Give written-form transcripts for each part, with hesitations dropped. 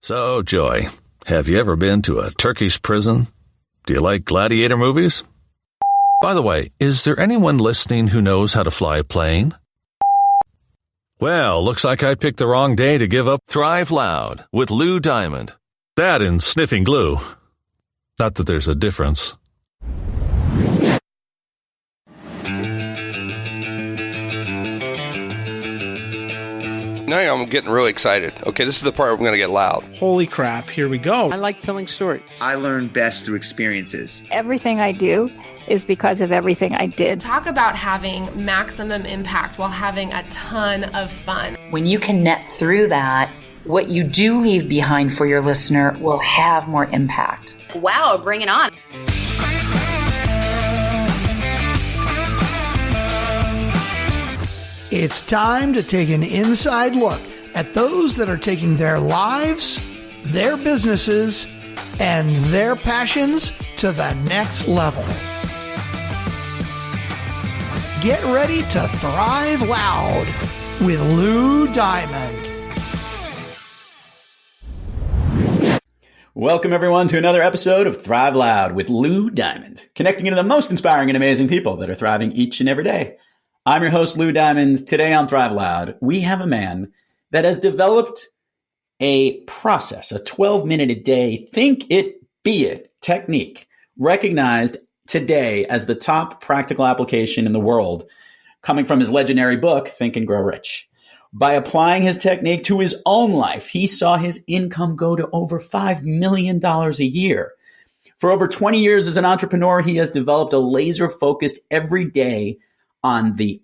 So, Joy, have you ever been to a Turkish prison? Do you like gladiator movies? By the way, is there anyone listening who knows how to fly a plane? Well, looks like I picked the wrong day to give up Thrive Loud with Lou Diamond. That and sniffing glue. Not that there's a difference. Now I'm getting really excited. Okay, this is the part where I'm going to get loud. Holy crap, here we go. I like telling stories. I learn best through experiences. Everything I do is because of everything I did. Talk about having maximum impact while having a ton of fun. When you can net through that, what you do leave behind for your listener will have more impact. Wow, bring it on. It's time to take an inside look at those that are taking their lives, their businesses, and their passions to the next level. Get ready to thrive loud with Lou Diamond. Welcome, everyone, to another episode of Thrive Loud with Lou Diamond, connecting into the most inspiring and amazing people that are thriving each and every day. I'm your host, Lou Diamond. Today on Thrive Loud, we have a man that has developed a process, a 12-minute-a-day, think it, be it technique, recognized today as the top practical application in the world, coming from his legendary book, Think and Grow Rich. By applying his technique to his own life, he saw his income go to over $5 million a year. For over 20 years as an entrepreneur, he has developed a laser-focused every day on the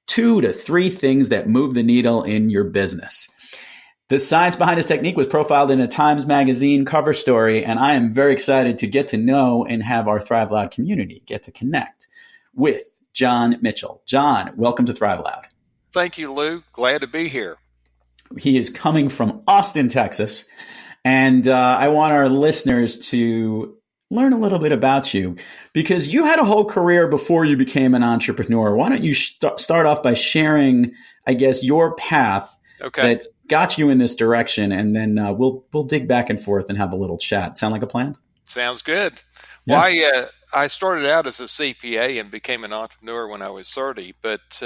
2 to 3 things that move the needle in your business. The science behind his technique was profiled in a Times Magazine cover story, and I am very excited to get to know and have our Thrive Loud community get to connect with John Mitchell. John, welcome to Thrive Loud. Thank you, Lou. Glad to be here. He is coming from Austin, Texas, and I want our listeners to learn a little bit about you because you had a whole career before you became an entrepreneur. Why don't you start off by sharing, I guess, your path that got you in this direction, and then we'll dig back and forth and have a little chat. Sound like a plan? Sounds good. Yeah. Well, I started out as a CPA and became an entrepreneur when I was 30, but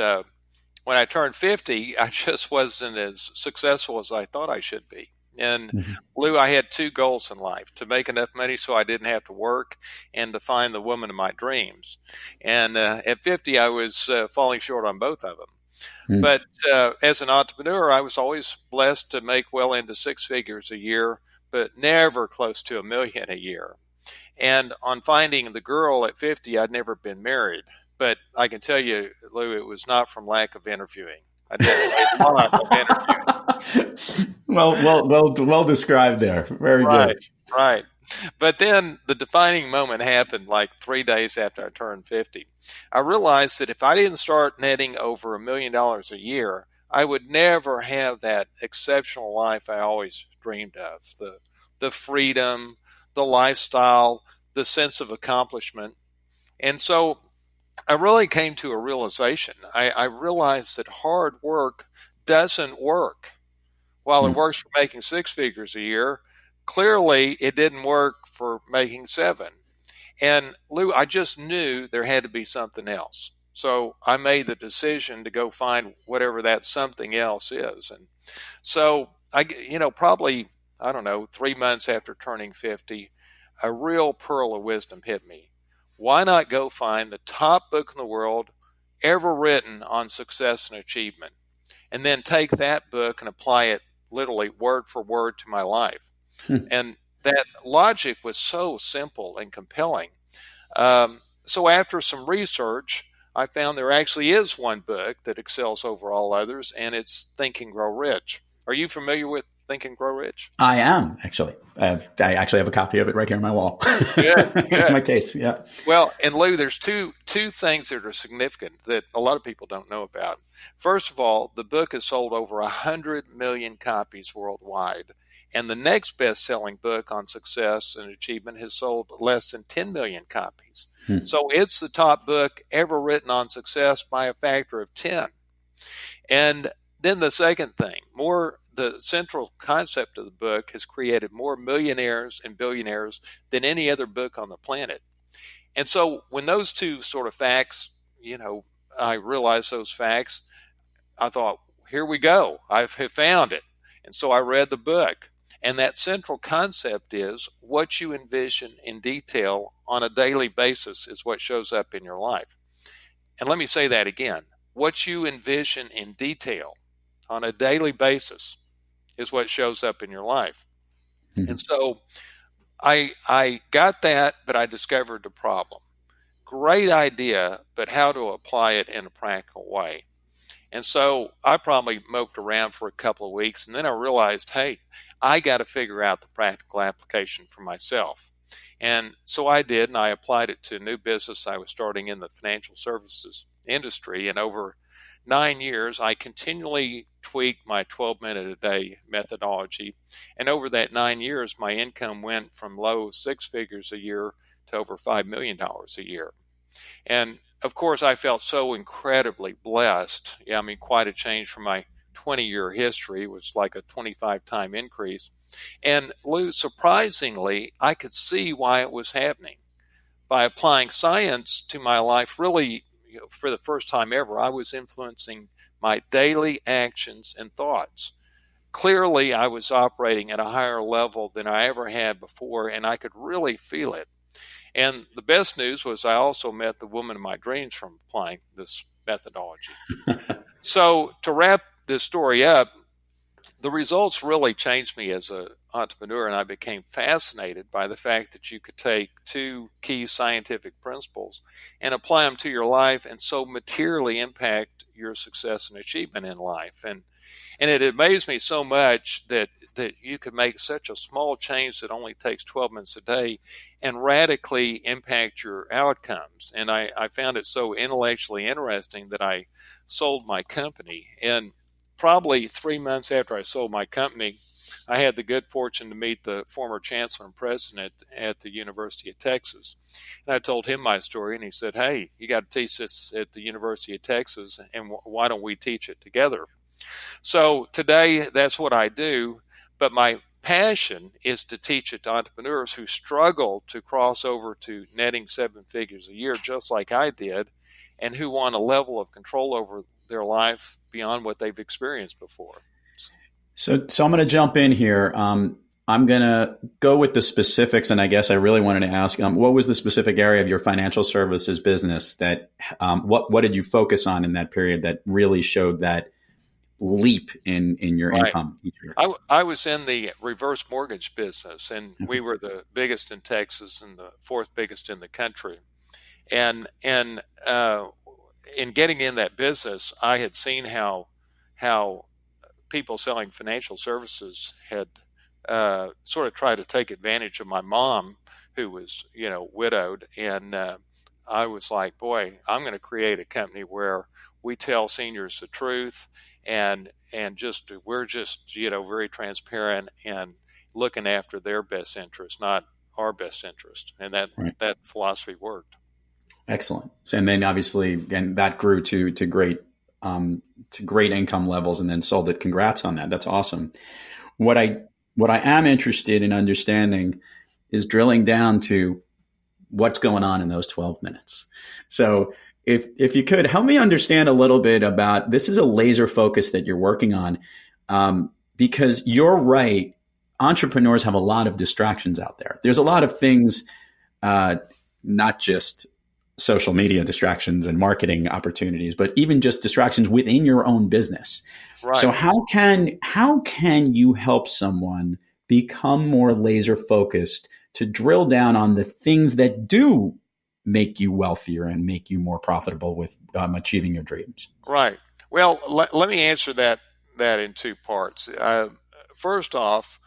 when I turned 50, I just wasn't as successful as I thought I should be. And Lou, I had 2 goals in life: to make enough money so I didn't have to work, and to find the woman of my dreams. And at 50, I was falling short on both of them. But as an entrepreneur, I was always blessed to make well into 6 figures a year, but never close to $1 million a year. And on finding the girl at 50, I'd never been married. But I can tell you, Lou, it was not from lack of interviewing. I did a lot of interviewing. Well described there. Very good. Right. But then the defining moment happened like 3 days after I turned 50. I realized that if I didn't start netting over $1 million a year, I would never have that exceptional life I always dreamed of. The freedom, the lifestyle, the sense of accomplishment. And so I really came to a realization. I realized that hard work doesn't work. While it works for making 6 figures a year, clearly it didn't work for making 7. And Lou, I just knew there had to be something else. So I made the decision to go find whatever that something else is. And so probably 3 months after turning 50, a real pearl of wisdom hit me. Why not go find the top book in the world ever written on success and achievement, and then take that book and apply it literally word for word to my life? And that logic was so simple and compelling. So after some research, I found there actually is one book that excels over all others, and it's Think and Grow Rich. Are you familiar with Think and Grow Rich? I am, actually. I actually have a copy of it right here on my wall. Good. In my case, yeah. Well, and Lou, there's two things that are significant that a lot of people don't know about. First of all, the book has sold over 100 million copies worldwide. And the next best-selling book on success and achievement has sold less than 10 million copies. So it's the top book ever written on success by a factor of 10. And then the second thing, the central concept of the book has created more millionaires and billionaires than any other book on the planet. And so when those two sort of facts, I realized those facts, I thought, here we go. I have found it. And so I read the book. And that central concept is what you envision in detail on a daily basis is what shows up in your life. And let me say that again. What you envision in detail on a daily basis is what shows up in your life. Mm-hmm. And so I got that, but I discovered the problem. Great idea, but how to apply it in a practical way. And so I probably moped around for a couple of weeks, and then I realized, hey, I got to figure out the practical application for myself. And so I did, and I applied it to a new business I was starting in the financial services industry. And over 9 years, I continually tweaked my 12-minute-a-day methodology. And over that 9 years, my income went from low six figures a year to over $5 million a year. And of course, I felt so incredibly blessed. Quite a change from my 20-year history. It was like a 25-time increase. And Lou, surprisingly, I could see why it was happening. By applying science to my life, really, for the first time ever, I was influencing my daily actions and thoughts. Clearly, I was operating at a higher level than I ever had before, and I could really feel it. And the best news was I also met the woman of my dreams from applying this methodology. So to wrap this story up, the results really changed me as an entrepreneur, and I became fascinated by the fact that you could take two key scientific principles and apply them to your life and so materially impact your success and achievement in life. And it amazed me so much that you could make such a small change that only takes 12 minutes a day and radically impact your outcomes. And I found it so intellectually interesting that I sold my company. And probably 3 months after I sold my company, I had the good fortune to meet the former chancellor and president at the University of Texas. And I told him my story, and he said, hey, you got to teach this at the University of Texas, and why don't we teach it together? So today, that's what I do. But my passion is to teach it to entrepreneurs who struggle to cross over to netting 7 figures a year, just like I did, and who want a level of control over their life beyond what they've experienced before. So I'm going to jump in here. I'm going to go with the specifics, and I guess I really wanted to ask, what was the specific area of your financial services business that, what did you focus on in that period that really showed that leap in your income each year? I was in the reverse mortgage business, and we were the biggest in Texas and the fourth biggest in the country. And in getting in that business, I had seen how people selling financial services had sort of tried to take advantage of my mom, who was widowed, and I was like, boy, I'm going to create a company where we tell seniors the truth. And we're just very transparent and looking after their best interest, not our best interest, and that philosophy worked. Excellent. And then obviously, and that grew to great income levels, and then sold it. Congrats on that. That's awesome. What I am interested in understanding is drilling down to what's going on in those 12 minutes. So if you could help me understand a little bit about, this is a laser focus that you're working on, because you're right. Entrepreneurs have a lot of distractions out there. There's a lot of things, not just social media distractions and marketing opportunities, but even just distractions within your own business. Right. So how can you help someone become more laser focused to drill down on the things that do make you wealthier and make you more profitable with achieving your dreams? Right. Well, let me answer that in two parts. First off,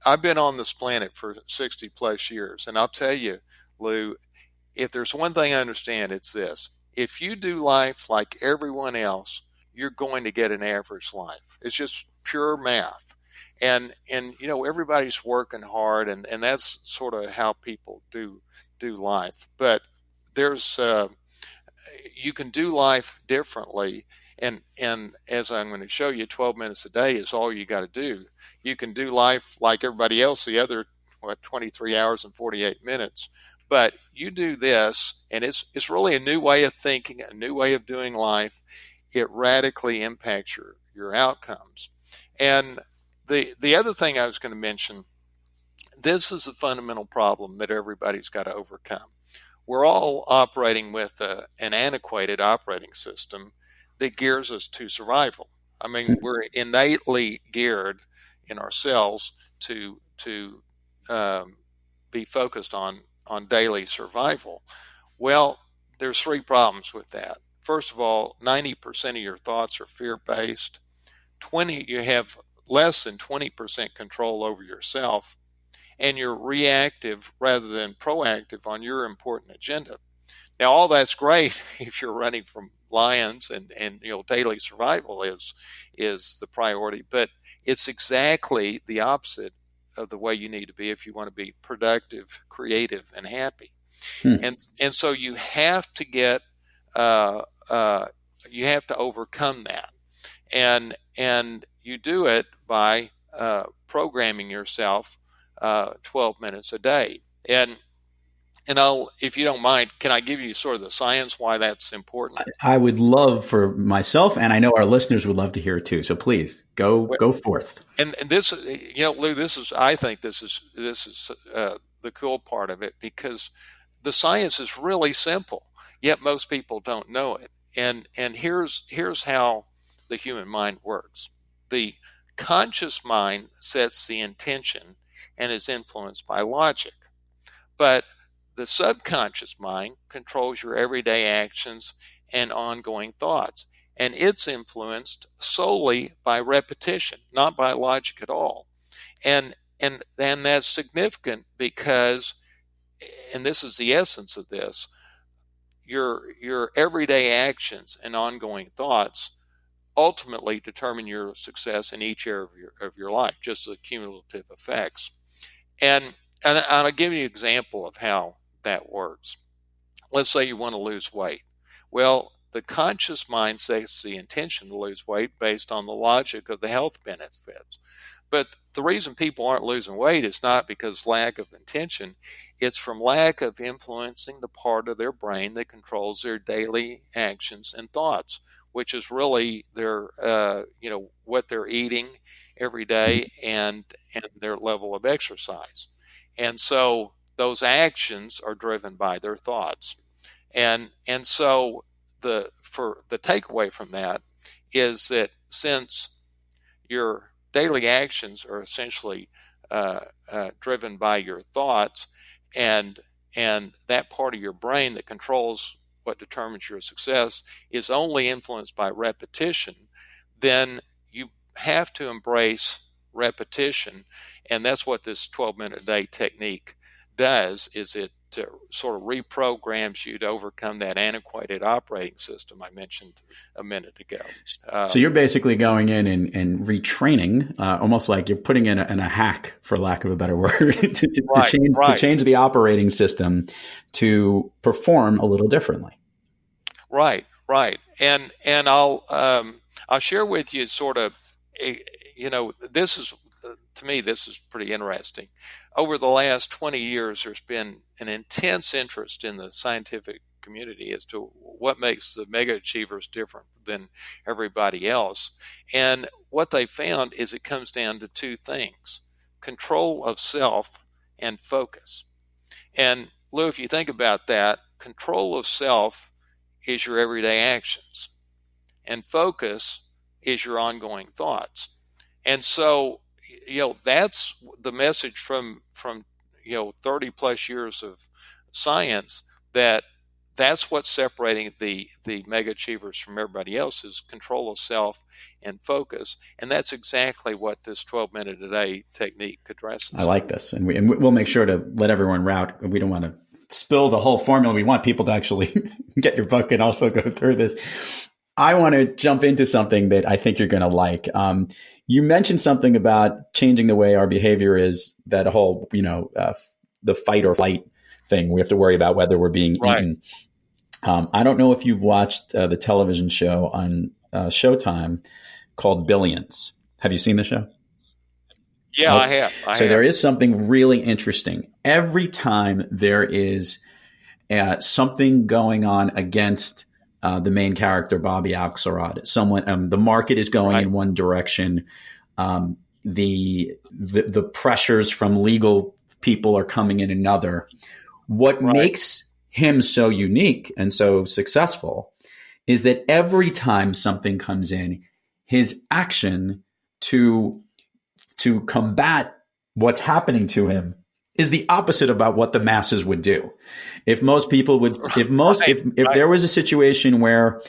I've been on this planet for 60 plus years, and I'll tell you, Lou, if there's one thing I understand, it's this: if you do life like everyone else, you're going to get an average life. It's just pure math. And everybody's working hard, and that's sort of how people do life. But there's you can do life differently, And as I'm going to show you, 12 minutes a day is all you got to do. You can do life like everybody else the other 23 hours and 48 minutes. But you do this, and it's really a new way of thinking, a new way of doing life. It radically impacts your outcomes. And the other thing I was going to mention, this is a fundamental problem that everybody's got to overcome. We're all operating with an antiquated operating system that gears us to survival. I mean, we're innately geared in our cells to be focused on daily survival. Well, there's three problems with that. First of all, 90% of your thoughts are fear-based. You have less than 20% control over yourself, and you're reactive rather than proactive on your important agenda. Now, all that's great if you're running from lions and daily survival is the priority, but it's exactly the opposite of the way you need to be if you want to be productive, creative, and happy. And so you have to get you have to overcome that, and you do it by programming yourself 12 minutes a day. And I'll, if you don't mind, can I give you sort of the science why that's important? I would love for myself, and I know our listeners would love to hear it too. So please go forth. And this, Lou, I think this is the cool part of it, because the science is really simple, yet most people don't know it. And here's how the human mind works. The conscious mind sets the intention and is influenced by logic, but the subconscious mind controls your everyday actions and ongoing thoughts, and it's influenced solely by repetition, not by logic at all. And that's significant because, and this is the essence of this, your everyday actions and ongoing thoughts ultimately determine your success in each area of your life, just the cumulative effects. And I'll give you an example of how that works. Let's say you want to lose weight. Well, the conscious mind sets the intention to lose weight based on the logic of the health benefits. But the reason people aren't losing weight is not because lack of intention. It's from lack of influencing the part of their brain that controls their daily actions and thoughts, which is really their, what they're eating every day and their level of exercise. And so those actions are driven by their thoughts. And so the takeaway from that is that since your daily actions are essentially driven by your thoughts, and that part of your brain that controls what determines your success is only influenced by repetition, then you have to embrace repetition. And that's what this 12-minute a day technique does, is it sort of reprograms you to overcome that antiquated operating system I mentioned a minute ago. So you're basically going in and retraining, almost like you're putting in a hack, for lack of a better word, to change the operating system to perform a little differently. Right. And I'll share with you sort of, this is, to me, this is pretty interesting. Over the last 20 years, there's been an intense interest in the scientific community as to what makes the mega achievers different than everybody else. And what they found is it comes down to two things: control of self and focus. And Lou, if you think about that, control of self is your everyday actions, and focus is your ongoing thoughts. And so, that's the message from 30 plus years of science, that's what's separating the mega achievers from everybody else, is control of self and focus. And that's exactly what this 12-minute a day technique addresses. I like this. And we'll make sure to let everyone route. We don't want to spill the whole formula. We want people to actually get your book and also go through this. I want to jump into something that I think you're going to like. You mentioned something about changing the way our behavior is, that whole, the fight or flight thing. We have to worry about whether we're being eaten. I don't know if you've watched the television show on Showtime called Billions. Have you seen the show? Yeah, I have. There is something really interesting. Every time there is something going on against the main character, Bobby Axelrod, someone, the market is going in one direction. The pressures from legal people are coming in another. What makes him so unique and so successful is that every time something comes in, his action to combat what's happening to him is the opposite about what the masses would do. If most people would, if there was a situation where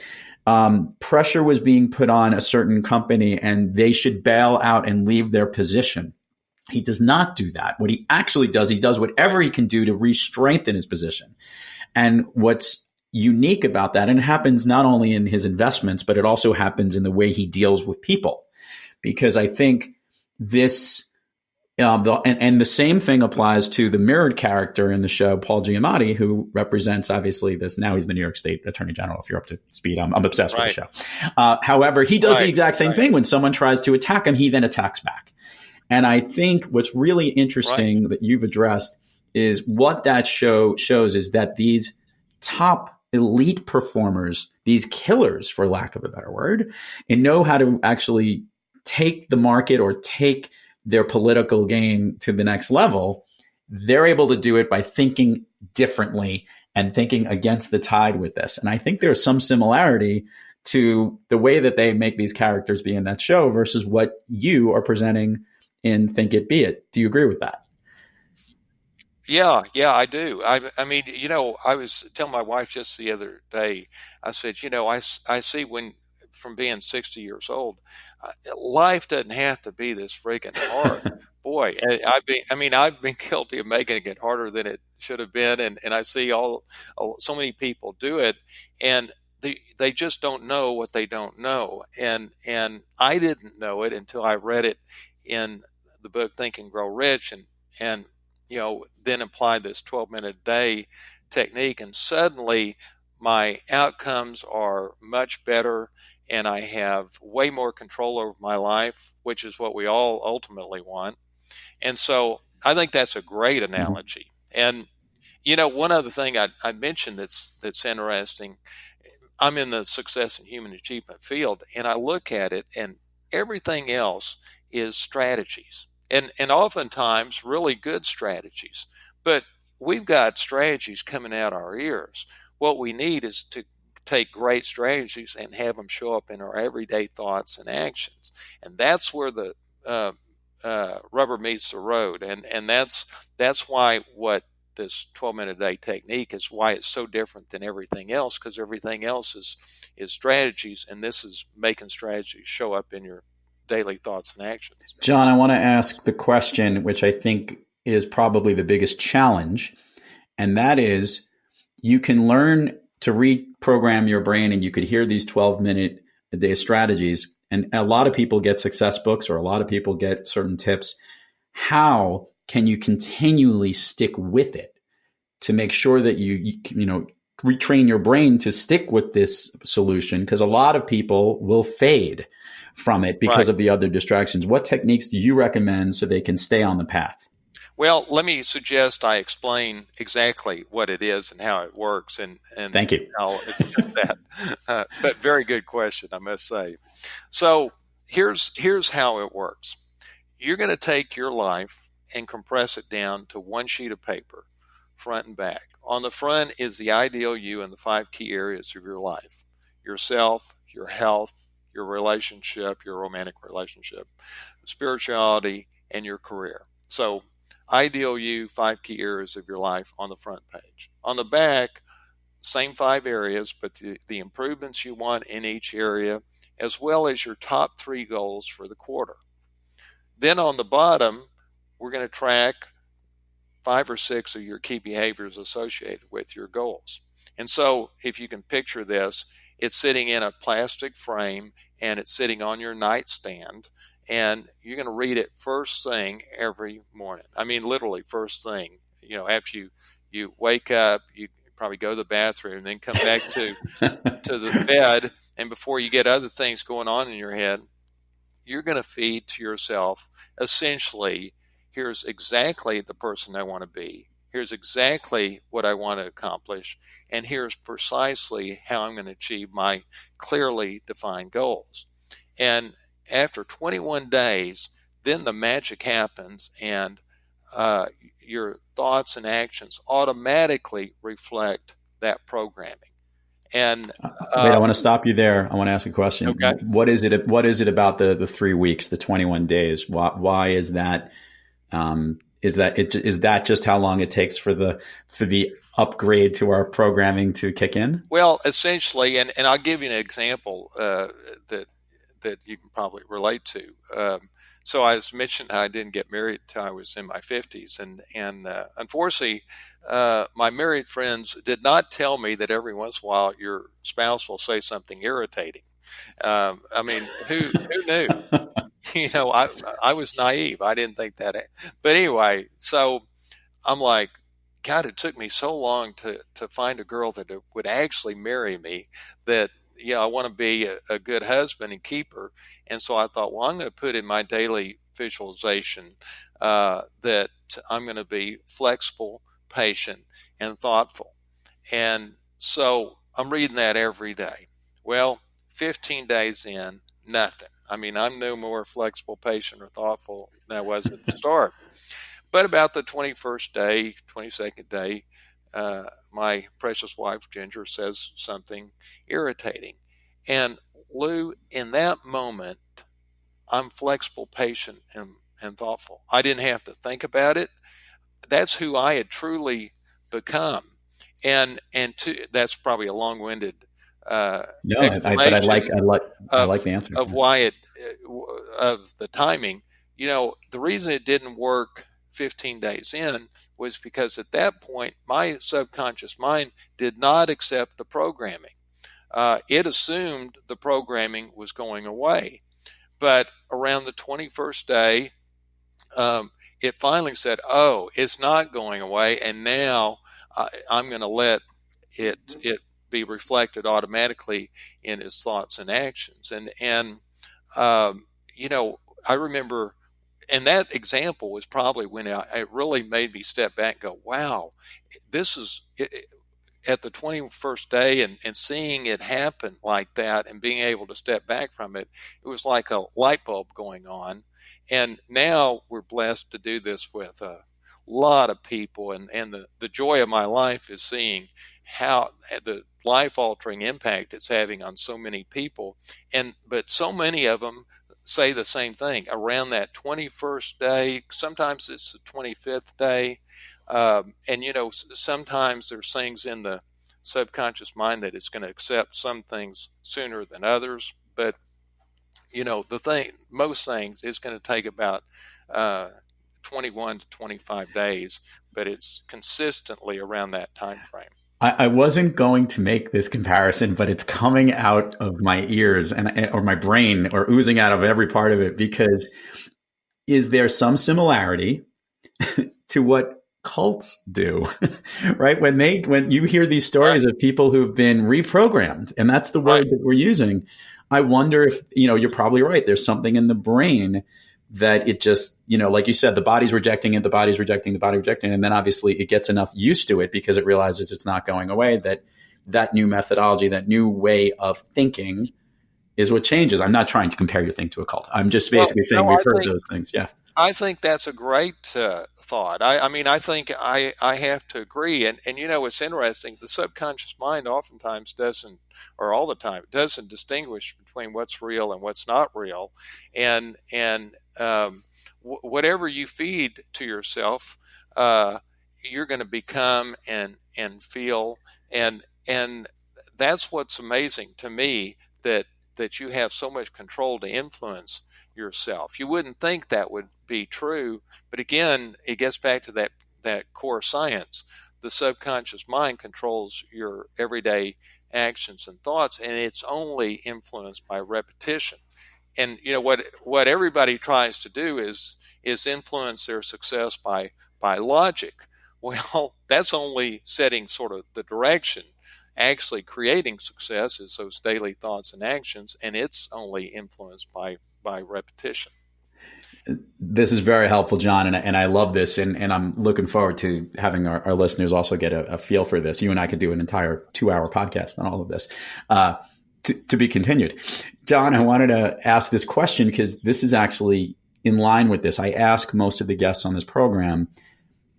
pressure was being put on a certain company and they should bail out and leave their position, he does not do that. What he actually does, he does whatever he can do to re-strengthen his position. And what's unique about that, and it happens not only in his investments, but it also happens in the way he deals with people. Because I think this, and the same thing applies to the mirrored character in the show, Paul Giamatti, who represents obviously this. Now he's the New York State Attorney General. If you're up to speed, I'm obsessed with the show. However, he does the exact same thing. When someone tries to attack him, he then attacks back. And I think what's really interesting that you've addressed is what that show shows is that these top elite performers, these killers, for lack of a better word, and know how to actually take the market or take their political game to the next level. They're able to do it by thinking differently and thinking against the tide with this. And I think there's some similarity to the way that they make these characters be in that show versus what you are presenting in Think It Be It. Do you agree with that? Yeah, I do. I mean, I was telling my wife just the other day, I said, I see from being 60 years old, life doesn't have to be this freaking hard. Boy, I've been guilty of making it harder than it should have been. And I see so many people do it, and they just don't know what they don't know. And I didn't know it until I read it in the book Think and Grow Rich, and then applied this 12-minute day technique, and suddenly my outcomes are much better, and I have way more control over my life, which is what we all ultimately want. And so I think that's a great analogy. And one other thing I mentioned that's interesting, I'm in the success and human achievement field, and I look at it, and everything else is strategies. And oftentimes really good strategies. But we've got strategies coming out our ears. What we need is to take great strategies and have them show up in our everyday thoughts and actions. And that's where the rubber meets the road. And that's why what this 12-minute day technique is, why it's so different than everything else, because everything else is strategies, and this is making strategies show up in your daily thoughts and actions. John, I want to ask the question, which I think is probably the biggest challenge, and that is, you can learn to reprogram your brain, and you could hear these 12-minute a day strategies, and a lot of people get success books, or a lot of people get certain tips. How can you continually stick with it to make sure that you retrain your brain to stick with this solution? Because a lot of people will fade from it because of the other distractions. What techniques do you recommend so they can stay on the path? Well, let me suggest I explain exactly what it is and how it works. And thank you. I'll address that. But very good question, I must say. So here's how it works. You're going to take your life and compress it down to one sheet of paper, front and back. On the front is the ideal you and the 5 key areas of your life: yourself, your health, your relationship, your romantic relationship, spirituality, and your career. So ideal you, 5 key areas of your life on the front page. On the back, same 5 areas, but the improvements you want in each area, as well as your top 3 goals for the quarter. Then on the bottom, we're going to track 5 or 6 of your key behaviors associated with your goals. And so if you can picture this, it's sitting in a plastic frame, and it's sitting on your nightstand, and you're going to read it first thing every morning. I mean, literally first thing. After you wake up, you probably go to the bathroom and then come back to the bed. And before you get other things going on in your head, you're going to feed to yourself essentially, here's exactly the person I want to be. Here's exactly what I want to accomplish. And here's precisely how I'm going to achieve my clearly defined goals. And after 21 days, then the magic happens, and your thoughts and actions automatically reflect that programming. And wait, I want to stop you there. I want to ask a question. Okay. What is it about the 3 weeks, the 21 days? Why is that? Is that just how long it takes for the upgrade to our programming to kick in? Well, essentially, and I'll give you an example that you can probably relate to. So I was mentioned I didn't get married until I was in my 50s, and unfortunately, my married friends did not tell me that every once in a while your spouse will say something irritating. I mean, who knew? You know, I was naive. I didn't think that. But anyway, so I'm like, God, it took me so long to find a girl that would actually marry me, that, you know, I want to be a good husband and keep her. And so I thought, well, I'm going to put in my daily visualization that I'm going to be flexible, patient, and thoughtful. And so I'm reading that every day. Well, 15 days in, nothing. I mean, I'm no more flexible, patient, or thoughtful than I was at the start. But about the 21st day, 22nd day, my precious wife, Ginger, says something irritating. And Lou, in that moment, I'm flexible, patient, and thoughtful. I didn't have to think about it. That's who I had truly become. And that's probably a long-winded but I like the answer of why of the timing. You know, the reason it didn't work 15 days in was because at that point my subconscious mind did not accept the programming. It assumed the programming was going away, but around the 21st day, it finally said, "Oh, it's not going away," and now I'm going to let it be reflected automatically in his thoughts and actions. And you know, I remember, and that example was probably when it really made me step back and go, wow, this is at the 21st day, and seeing it happen like that and being able to step back from it, it was like a light bulb going on. And now we're blessed to do this with a lot of people, and the joy of my life is seeing how the life-altering impact it's having on so many people. But so many of them say the same thing around that 21st day. Sometimes it's the 25th day. And, you know, sometimes there's things in the subconscious mind that it's going to accept some things sooner than others. But, you know, most things, it's going to take about 21 to 25 days, but it's consistently around that time frame. I wasn't going to make this comparison, but it's coming out of my ears or my brain, or oozing out of every part of it, because is there some similarity to what cults do, right? When you hear these stories of people who've been reprogrammed, and that's the word that we're using, I wonder if, you know, you're probably right. There's something in the brain that it just, you know, like you said, the body's rejecting it, the body's rejecting, the body rejecting it. And then obviously it gets enough used to it because it realizes it's not going away, that new methodology, that new way of thinking is what changes. I'm not trying to compare your thing to a cult. I'm just basically saying we've heard those things. Yeah. I think that's a great thought. I mean, I think I have to agree. And, you know, it's interesting. The subconscious mind oftentimes doesn't, or all the time, doesn't distinguish between what's real and what's not real. And whatever you feed to yourself, you're going to become and feel. And that's what's amazing to me, that you have so much control to influence yourself. You wouldn't think that would be true, but again, it gets back to that core science. The subconscious mind controls your everyday actions and thoughts, and it's only influenced by repetition. And you know what everybody tries to do is influence their success by logic. Well, that's only setting sort of the direction. Actually creating success is those daily thoughts and actions, and it's only influenced by repetition. This is very helpful, John, and I love this, and I'm looking forward to having our listeners also get a feel for this. You and I could do an entire 2-hour podcast on all of this. To be continued. John, I wanted to ask this question because this is actually in line with this. I ask most of the guests on this program,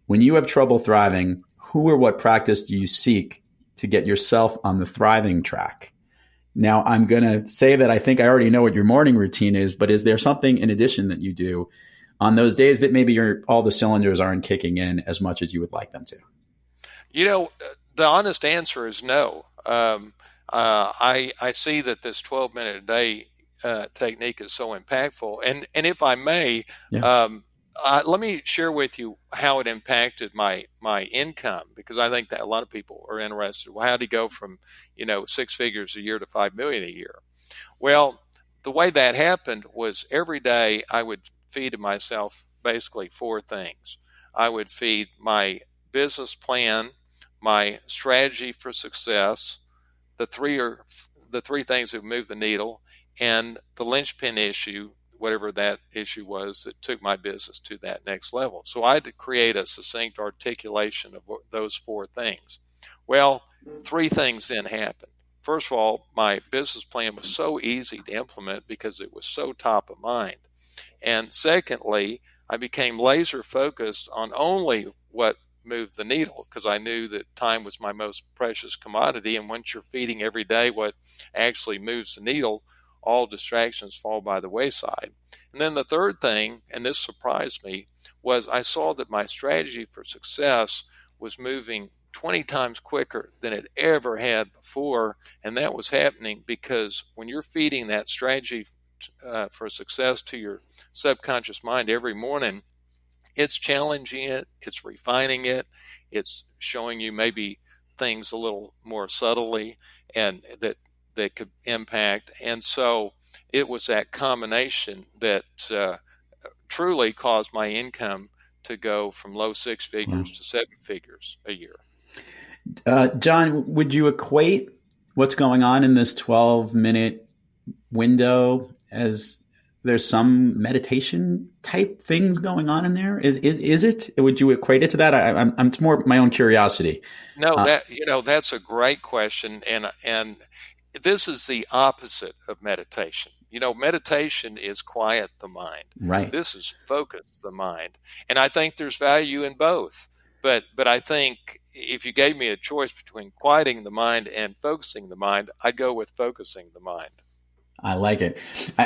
when you have trouble thriving, who or what practice do you seek to get yourself on the thriving track? Now, I'm going to say that I think I already know what your morning routine is, but is there something in addition that you do on those days that maybe all the cylinders aren't kicking in as much as you would like them to? The honest answer is no. I see that this 12-minute a day technique is so impactful. And if I may, let me share with you how it impacted my income, because I think that a lot of people are interested. Well, how do you go from 6 figures a year to 5 million a year? Well, the way that happened was every day I would feed myself basically 4 things. I would feed my business plan, my strategy for success, the three things that move the needle, and the linchpin issue, whatever that issue was that took my business to that next level. So I had to create a succinct articulation of those 4 things. Well, 3 things then happened. First of all, my business plan was so easy to implement because it was so top of mind. And secondly, I became laser focused on only what moved the needle, because I knew that time was my most precious commodity. And once you're feeding every day what actually moves the needle, all distractions fall by the wayside. And then the third thing, and this surprised me, was I saw that my strategy for success was moving 20 times quicker than it ever had before. And that was happening because when you're feeding that strategy for success to your subconscious mind every morning, it's challenging it, it's refining it, it's showing you maybe things a little more subtly and that could impact. And so it was that combination that truly caused my income to go from low 6 figures to 7 figures a year. John, would you equate what's going on in this 12-minute window as there's some meditation type things going on in there? Is it? Would you equate it to that? It's more my own curiosity. No, that's a great question, and this is the opposite of meditation. Meditation is quiet the mind. Right. This is focus the mind, and I think there's value in both. But I think if you gave me a choice between quieting the mind and focusing the mind, I'd go with focusing the mind. I like it.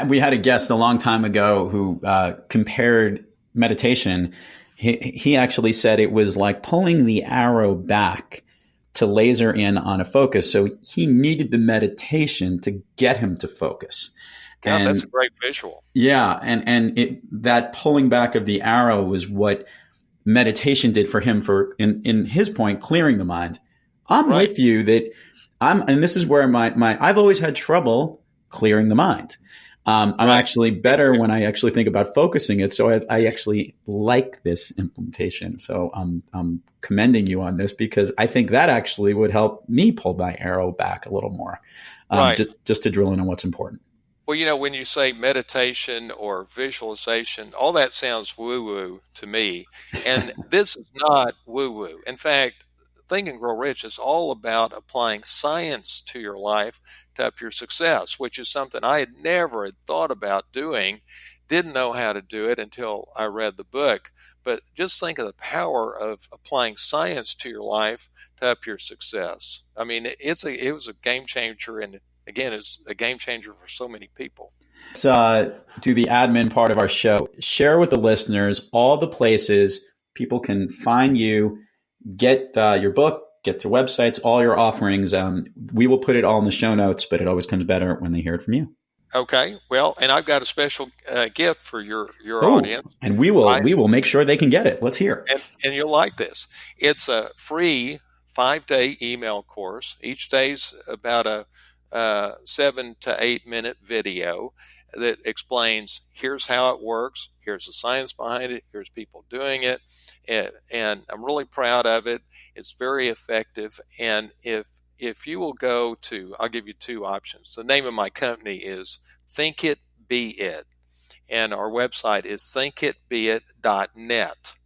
We had a guest a long time ago who compared meditation. He actually said it was like pulling the arrow back to laser in on a focus. So he needed the meditation to get him to focus. Yeah, and, that's a great visual. Yeah, and that pulling back of the arrow was what meditation did for him for, in his point, clearing the mind. I'm right with you that and this is where I've always had trouble clearing the mind. I'm actually better when I actually think about focusing it. So I actually like this implementation. So I'm commending you on this because I think that actually would help me pull my arrow back a little more, just to drill in on what's important. Well, when you say meditation or visualization, all that sounds woo-woo to me. And this is not woo-woo. In fact, Think and Grow Rich is all about applying science to your life to up your success, which is something I had never thought about doing, didn't know how to do it until I read the book. But just think of the power of applying science to your life to up your success. I mean, it was a game changer, and again, it's a game changer for so many people. Let's do the admin part of our show. Share with the listeners all the places people can find you, get your book, get to websites, all your offerings. We will put it all in the show notes, but it always comes better when they hear it from you. Okay. Well, and I've got a special gift for your audience. And we will make sure they can get it. Let's hear. And you'll like this. It's a free 5-day email course. Each day's about a 7 to 8 minute video that explains here's how it works, here's the science behind it, here's people doing it, and I'm really proud of it. It's very effective, and if you will go to, I'll give you two options. The name of my company is Think It Be It, and our website is thinkitbeit.net.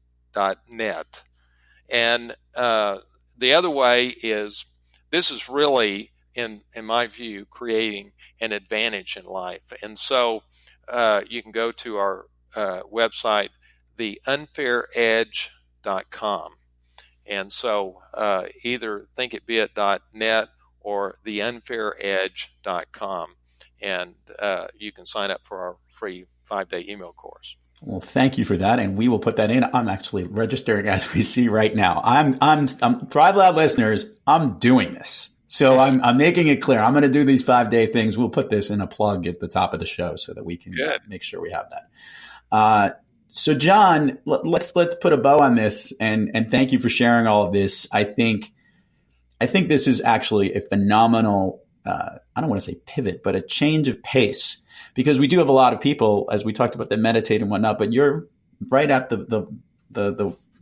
And the other way is, this is really, in my view, creating an advantage in life. And so you can go to our website, theunfairedge.com. And so either thinkitbeit.net or theunfairedge.com. And you can sign up for our free 5-day email course. Well, thank you for that, and we will put that in. I'm actually registering as we see right now. I'm Thrive Loud listeners. I'm doing this, so I'm making it clear. I'm going to do these 5-day things. We'll put this in a plug at the top of the show so that we can make sure we have that. So, John, let's put a bow on this, and thank you for sharing all of this. I think this is actually a phenomenal. I don't want to say pivot, but a change of pace. Because we do have a lot of people, as we talked about, that meditate and whatnot, but you're right at the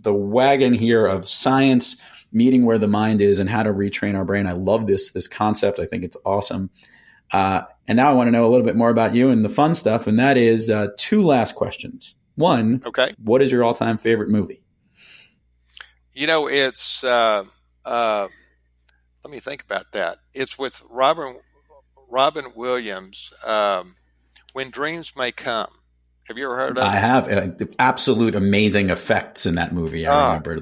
wagon here of science meeting where the mind is and how to retrain our brain. I love this concept. I think it's awesome. And now I want to know a little bit more about you and the fun stuff, and that is 2 last questions. One, what is your all-time favorite movie? It's let me think about that. It's with Robin Williams. When Dreams May Come. Have you ever heard of it? I have. Absolute amazing effects in that movie. I remember,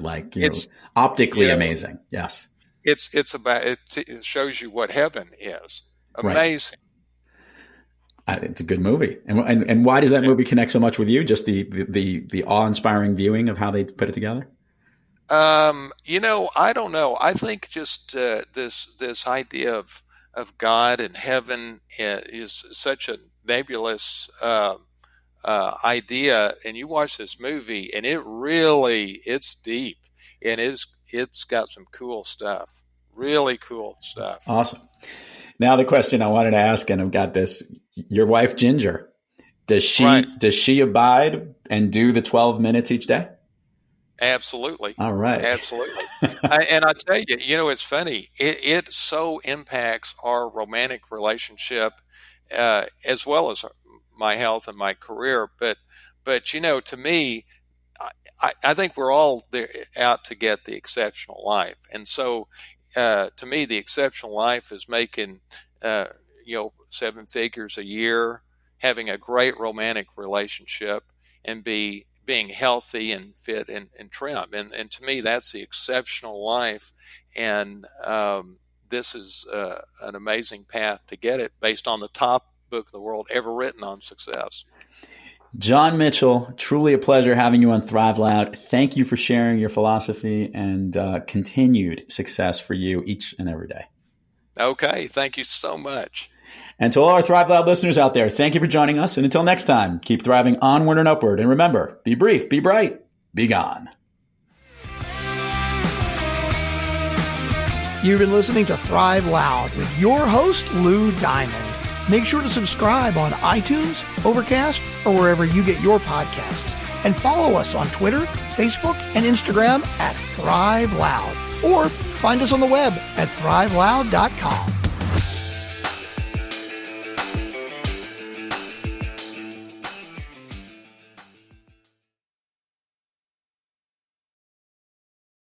optically amazing. Yes. It's about it shows you what heaven is. Amazing. Right. It's a good movie. And why does that movie connect so much with you? Just the awe-inspiring viewing of how they put it together? I don't know. I think just this idea of God and heaven is such a nebulous idea, and you watch this movie and it's deep, and it's got some cool stuff, really cool stuff. Awesome. Now the question I wanted to ask, and I've got this, your wife Ginger, does she abide and do the 12 minutes each day? Absolutely. All right. Absolutely. And I tell you, it's funny. It so impacts our romantic relationship, as well as my health and my career. But to me, I think we're all out to get the exceptional life. And so, to me, the exceptional life is making, 7 figures a year, having a great romantic relationship, and being healthy and fit and trim. And to me, that's the exceptional life. And this is an amazing path to get it, based on the top book of the world ever written on success. John Mitchell, truly a pleasure having you on Thrive Loud. Thank you for sharing your philosophy, and continued success for you each and every day. Okay. Thank you so much. And to all our Thrive Loud listeners out there, thank you for joining us. And until next time, keep thriving onward and upward. And remember, be brief, be bright, be gone. You've been listening to Thrive Loud with your host, Lou Diamond. Make sure to subscribe on iTunes, Overcast, or wherever you get your podcasts. And follow us on Twitter, Facebook, and Instagram at Thrive Loud. Or find us on the web at thriveloud.com.